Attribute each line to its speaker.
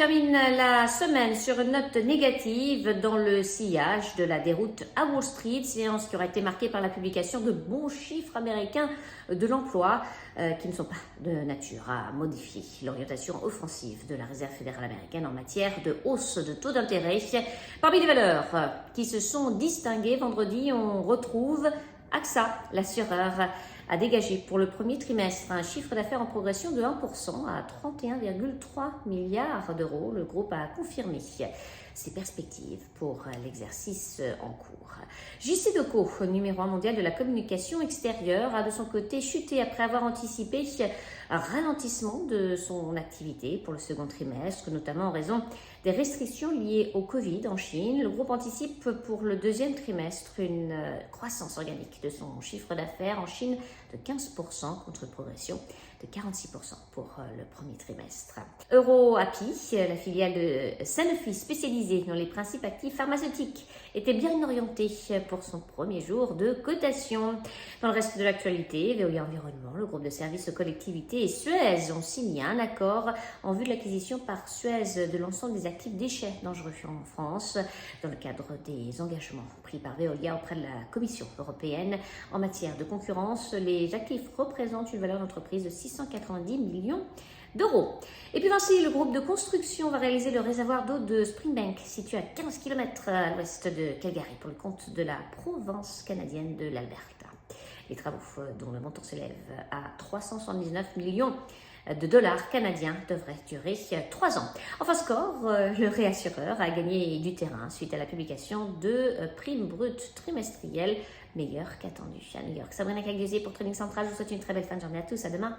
Speaker 1: termine la semaine sur une note négative dans le sillage de la déroute à Wall Street, séance qui aura été marquée par la publication de bons chiffres américains de l'emploi qui ne sont pas de nature à modifier l'orientation offensive de la Réserve fédérale américaine en matière de hausse de taux d'intérêt. Parmi les valeurs qui se sont distinguées vendredi, on retrouve AXA, l'assureur, a dégagé pour le premier trimestre un chiffre d'affaires en progression de 1% à 31,3 milliards d'euros. Le groupe a confirmé ses perspectives pour l'exercice en cours. JC Deco, numéro 1 mondial de la communication extérieure, a de son côté chuté après avoir anticipé un ralentissement de son activité pour le second trimestre, notamment en raison des restrictions liées au Covid en Chine. Le groupe anticipe pour le deuxième trimestre une croissance organique de son chiffre d'affaires en Chine de 15% contre une progression de 46% pour le premier trimestre. EuroAPI, la filiale de Sanofi spécialisée dans les principes actifs pharmaceutiques, était bien orientée pour son premier jour de cotation. Dans le reste de l'actualité, Veolia Environnement, le groupe de services aux collectivités et Suez ont signé un accord en vue de l'acquisition par Suez de l'ensemble des actifs déchets dangereux en France, dans le cadre des engagements pris par Veolia auprès de la Commission européenne en matière de concurrence. Les actifs représentent une valeur d'entreprise de 690 millions d'euros. Et puis Vinci, le groupe de construction, va réaliser le réservoir d'eau de Springbank, situé à 15 km à l'ouest de Calgary, pour le compte de la province canadienne de l'Alberta. Les travaux, dont le montant s'élève à 379 millions de dollars canadiens, devraient durer 3 ans. Enfin score, le réassureur a gagné du terrain suite à la publication de primes brutes trimestrielles meilleures qu'attendues à New York. Sabrina Cagliese pour Trading Central, je vous souhaite une très belle fin de journée à tous, à demain.